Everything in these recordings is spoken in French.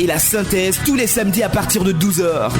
et la synthèse tous les samedis à partir de 12h.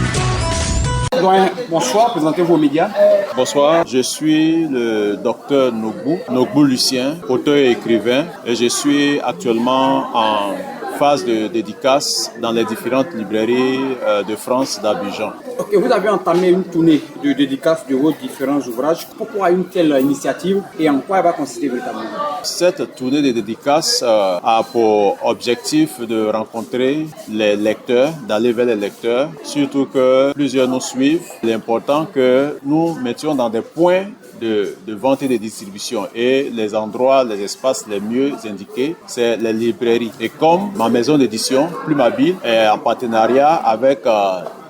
Bonsoir, présentez-vous aux médias. Bonsoir, je suis le docteur Nogbou Lucien, auteur et écrivain, et je suis actuellement en phase de dédicace dans les différentes librairies de France, d'Abidjan. Ok, vous avez entamé une tournée de dédicace de vos différents ouvrages. Pourquoi une telle initiative et en quoi elle va consister véritablement? Cette tournée de dédicace a pour objectif de rencontrer les lecteurs, d'aller vers les lecteurs, surtout que plusieurs nous suivent. Il est important que nous mettions dans des points de vente et de distribution, et les endroits, les espaces les mieux indiqués, c'est les librairies. Et comme ma maison d'édition, Plumabile, est en partenariat avec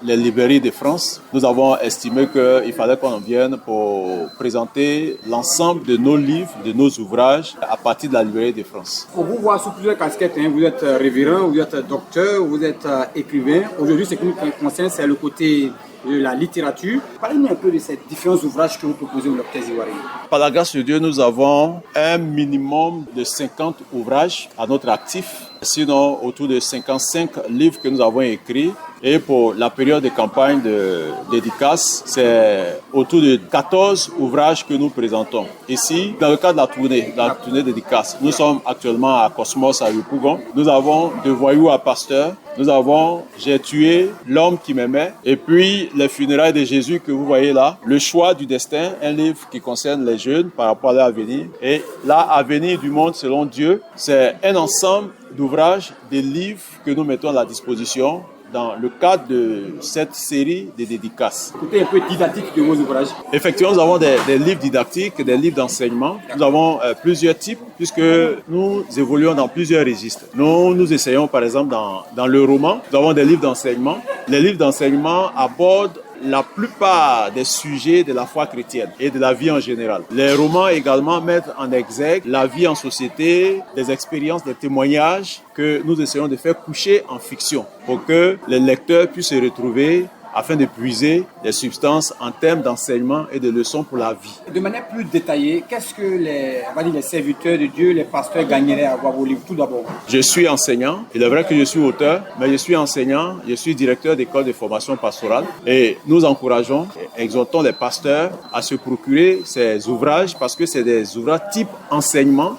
les librairies de France, nous avons estimé qu'il fallait qu'on vienne pour présenter l'ensemble de nos livres, de nos ouvrages à partir de la librairie de France. On vous voit sous plusieurs casquettes, vous êtes révérend, vous êtes docteur, vous êtes écrivain. Aujourd'hui, ce qui nous concerne, c'est le côté de la littérature. Parlez-nous un peu de ces différents ouvrages que vous proposez au Loptez Ivoirien. Par la grâce de Dieu, nous avons un minimum de 50 ouvrages à notre actif, sinon autour de 55 livres que nous avons écrits. Et pour la période de campagne de dédicace, c'est autour de 14 ouvrages que nous présentons. Ici, dans le cadre de la tournée dédicace, nous sommes actuellement à Cosmos, à Yopougon. Nous avons De voyous à pasteur. Nous avons J'ai tué l'homme qui m'aimait. Et puis, les funérailles de Jésus que vous voyez là. Le choix du destin, un livre qui concerne les jeunes par rapport à leur avenir. Et l'avenir du monde selon Dieu, c'est un ensemble d'ouvrages, de livres que nous mettons à la disposition dans le cadre de cette série de dédicaces. Côté un peu didactique de vos ouvrages. Effectivement, nous avons des livres didactiques, des livres d'enseignement. Nous avons plusieurs types puisque nous évoluons dans plusieurs registres. Nous essayons par exemple dans le roman, nous avons des livres d'enseignement. Les livres d'enseignement abordent la plupart des sujets de la foi chrétienne et de la vie en général. Les romans également mettent en exergue la vie en société, des expériences, des témoignages que nous essayons de faire coucher en fiction pour que les lecteurs puissent se retrouver afin de puiser des substances en termes d'enseignement et de leçons pour la vie. De manière plus détaillée, qu'est-ce que les serviteurs de Dieu, les pasteurs gagneraient à avoir vos livres tout d'abord? Je suis enseignant. Il est vrai que je suis auteur, mais je suis enseignant, je suis directeur d'école de formation pastorale et nous encourageons, exhortons les pasteurs à se procurer ces ouvrages parce que c'est des ouvrages type enseignement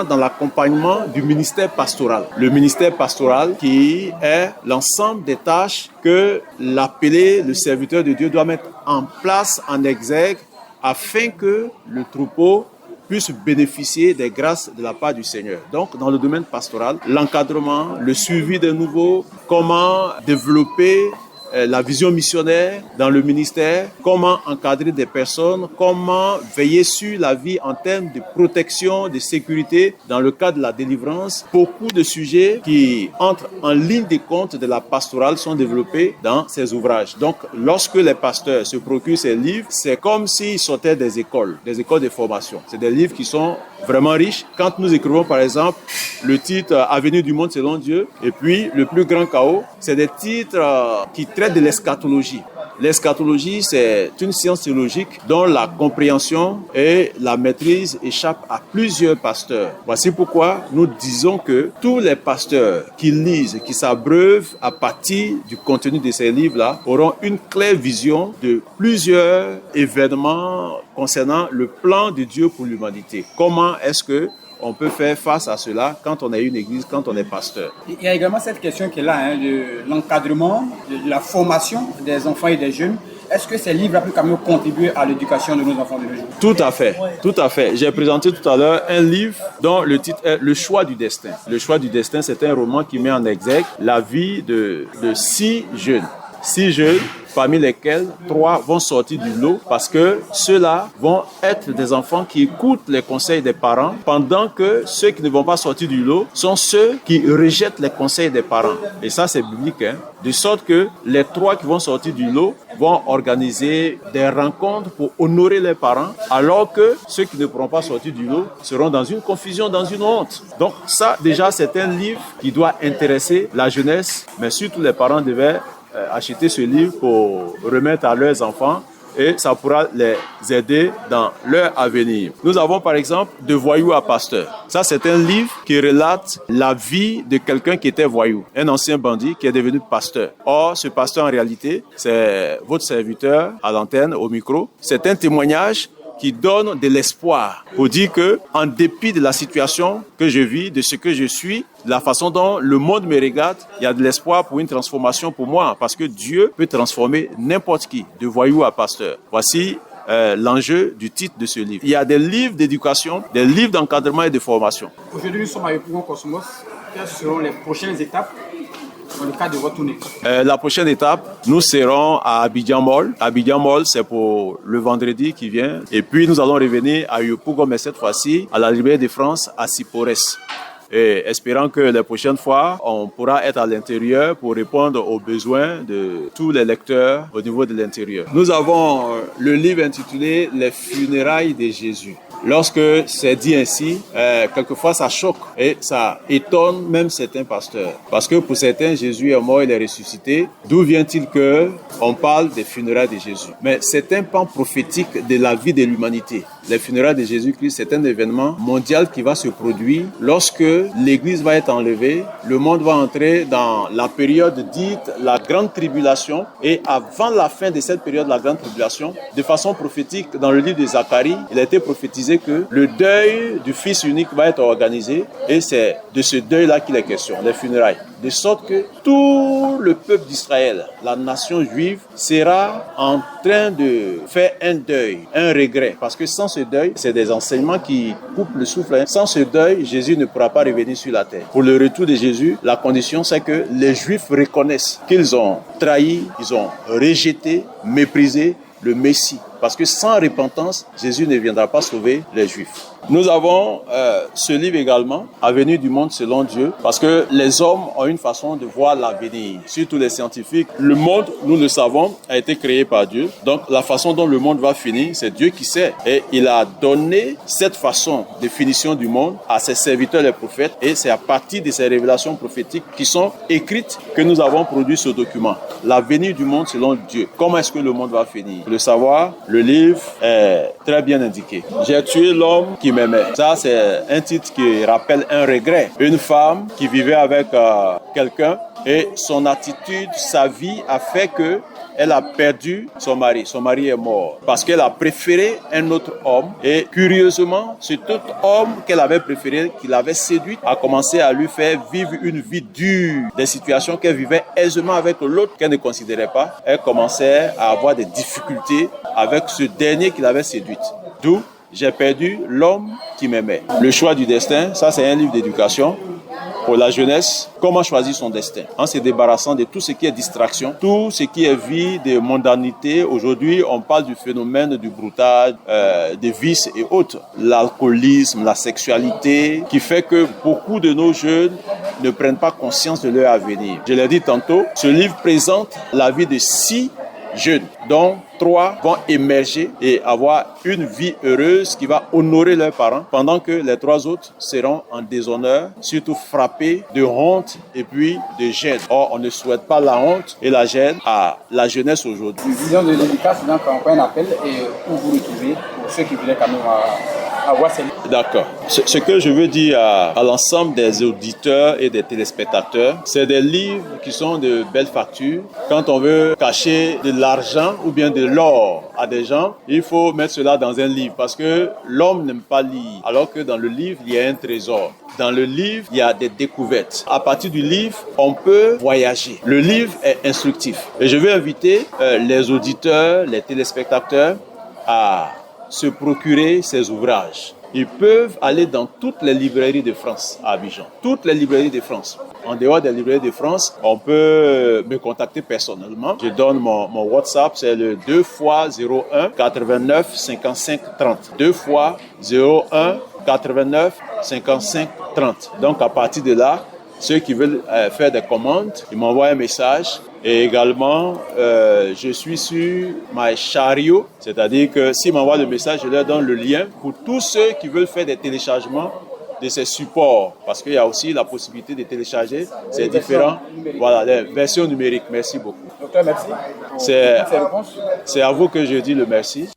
dans l'accompagnement du ministère pastoral. Le ministère pastoral qui est l'ensemble des tâches que l'appelé, le serviteur de Dieu doit mettre en place, en exergue, afin que le troupeau puisse bénéficier des grâces de la part du Seigneur. Donc, dans le domaine pastoral, l'encadrement, le suivi des nouveaux, comment développer la vision missionnaire dans le ministère, comment encadrer des personnes, comment veiller sur la vie en termes de protection, de sécurité dans le cadre de la délivrance. Beaucoup de sujets qui entrent en ligne de compte de la pastorale sont développés dans ces ouvrages. Donc, lorsque les pasteurs se procurent ces livres, c'est comme s'ils sortaient des écoles de formation. C'est des livres qui sont vraiment riches. Quand nous écrivons, par exemple, le titre « Avenir du monde selon Dieu » et puis « Le plus grand chaos », c'est des titres qui traitent de l'eschatologie. L'eschatologie, c'est une science théologique dont la compréhension et la maîtrise échappent à plusieurs pasteurs. Voici pourquoi nous disons que tous les pasteurs qui lisent, qui s'abreuvent à partir du contenu de ces livres-là, auront une claire vision de plusieurs événements concernant le plan de Dieu pour l'humanité. Comment est-ce que on peut faire face à cela quand on est une église, quand on est pasteur. Il y a également cette question qui est là, de l'encadrement, de la formation des enfants et des jeunes. Est-ce que ces livres peuvent quand même contribuer à l'éducation de nos enfants de nos jours? Tout à fait, tout à fait. J'ai présenté tout à l'heure un livre dont le titre est Le choix du destin. Le choix du destin, c'est un roman qui met en exergue la vie de 6 jeunes. 6 jeunes, parmi lesquels 3 vont sortir du lot parce que ceux-là vont être des enfants qui écoutent les conseils des parents, pendant que ceux qui ne vont pas sortir du lot sont ceux qui rejettent les conseils des parents. Et ça, c'est biblique, de sorte que les 3 qui vont sortir du lot vont organiser des rencontres pour honorer les parents, alors que ceux qui ne pourront pas sortir du lot seront dans une confusion, dans une honte. Donc ça, déjà, c'est un livre qui doit intéresser la jeunesse, mais surtout les parents devaient acheter ce livre pour remettre à leurs enfants et ça pourra les aider dans leur avenir. Nous avons par exemple De voyou à pasteur. Ça, c'est un livre qui relate la vie de quelqu'un qui était voyou, un ancien bandit qui est devenu pasteur. Or, ce pasteur, en réalité, c'est votre serviteur à l'antenne, au micro. C'est un témoignage qui donne de l'espoir pour dire que, en dépit de la situation que je vis, de ce que je suis, de la façon dont le monde me regarde, il y a de l'espoir pour une transformation pour moi, parce que Dieu peut transformer n'importe qui, de voyou à pasteur. Voici l'enjeu du titre de ce livre. Il y a des livres d'éducation, des livres d'encadrement et de formation. Aujourd'hui, nous sommes avec Poumon Cosmos. Quelles seront les prochaines étapes dans le cadre de votre tournée? La prochaine étape, nous serons à Abidjan Mall. Abidjan Mall, c'est pour le vendredi qui vient. Et puis, nous allons revenir à Yopougon, mais cette fois-ci, à la Libérée de France, à Sipores. Et espérant que les prochaines fois, on pourra être à l'intérieur pour répondre aux besoins de tous les lecteurs au niveau de l'intérieur. Nous avons le livre intitulé « Les funérailles de Jésus ». Lorsque c'est dit ainsi, quelquefois ça choque et ça étonne même certains pasteurs. Parce que pour certains, Jésus est mort, il est ressuscité. D'où vient-il que on parle des funérailles de Jésus? Mais c'est un pan prophétique de la vie de l'humanité. Les funérailles de Jésus-Christ, c'est un événement mondial qui va se produire lorsque l'Église va être enlevée. Le monde va entrer dans la période dite la grande tribulation. Et avant la fin de cette période, la grande tribulation, de façon prophétique, dans le livre de Zacharie, il a été prophétisé que le deuil du Fils unique va être organisé et c'est de ce deuil-là qu'il est question, les funérailles. De sorte que tout le peuple d'Israël, la nation juive, sera en train de faire un deuil, un regret. Parce que sans ce deuil, c'est des enseignements qui coupent le souffle. Sans ce deuil, Jésus ne pourra pas revenir sur la terre. Pour le retour de Jésus, la condition, c'est que les Juifs reconnaissent qu'ils ont trahi, ils ont rejeté, méprisé le Messie. Parce que sans repentance, Jésus ne viendra pas sauver les Juifs. Nous avons ce livre également, Avenir du monde selon Dieu, parce que les hommes ont une façon de voir l'avenir, surtout les scientifiques. Le monde, nous le savons, a été créé par Dieu. Donc la façon dont le monde va finir, c'est Dieu qui sait. Et il a donné cette façon de finition du monde à ses serviteurs les prophètes. Et c'est à partir de ces révélations prophétiques qui sont écrites que nous avons produit ce document. L'avenir du monde selon Dieu. Comment est-ce que le monde va finir? Pour le savoir, le livre est très bien indiqué. J'ai tué l'homme qui m'aimait. Ça, c'est un titre qui rappelle un regret. Une femme qui vivait avec quelqu'un et son attitude, sa vie a fait que elle a perdu son mari. Son mari est mort parce qu'elle a préféré un autre homme et curieusement, cet autre homme qu'elle avait préféré, qu'il avait séduit, a commencé à lui faire vivre une vie dure. Des situations qu'elle vivait aisément avec l'autre qu'elle ne considérait pas. Elle commençait à avoir des difficultés avec ce dernier qu'il avait séduit. D'où j'ai perdu l'homme qui m'aimait. Le choix du destin, ça c'est un livre d'éducation pour la jeunesse. Comment choisir son destin en se débarrassant de tout ce qui est distraction, tout ce qui est vie de mondanité. Aujourd'hui, on parle du phénomène du broutage, des vices et autres. L'alcoolisme, la sexualité, qui fait que beaucoup de nos jeunes ne prennent pas conscience de leur avenir. Je l'ai dit tantôt, ce livre présente la vie de 6 jeunes, dont 3 vont émerger et avoir une vie heureuse qui va honorer leurs parents, pendant que les 3 autres seront en déshonneur, surtout frappés de honte et puis de gêne. Or, on ne souhaite pas la honte et la gêne à la jeunesse aujourd'hui. Une vision de l'éducation, donc on fait un appel et où vous retrouvez pour ceux qui voulaient quand même avoir ces livres. D'accord. Ce que je veux dire à l'ensemble des auditeurs et des téléspectateurs, c'est des livres qui sont de belles factures. Quand on veut cacher de l'argent ou bien de l'or à des gens, il faut mettre cela dans un livre parce que l'homme n'aime pas lire, alors que dans le livre, il y a un trésor. Dans le livre, il y a des découvertes. À partir du livre, on peut voyager. Le livre est instructif. Et je veux inviter les auditeurs, les téléspectateurs à se procurer ces ouvrages. Ils peuvent aller dans toutes les librairies de France à Abidjan. Toutes les librairies de France. En dehors des librairies de France, on peut me contacter personnellement. Je donne mon WhatsApp, c'est le 2x01 89 55 30. 2x01 89 55 30. Donc à partir de là, ceux qui veulent faire des commandes, ils m'envoient un message. Et également, je suis sur My Chariot, c'est-à-dire que s'ils m'envoient le message, je leur donne le lien pour tous ceux qui veulent faire des téléchargements de ces supports, parce qu'il y a aussi la possibilité de télécharger ces différents, voilà, les versions numériques. Merci beaucoup. Docteur, merci. C'est à vous que je dis le merci.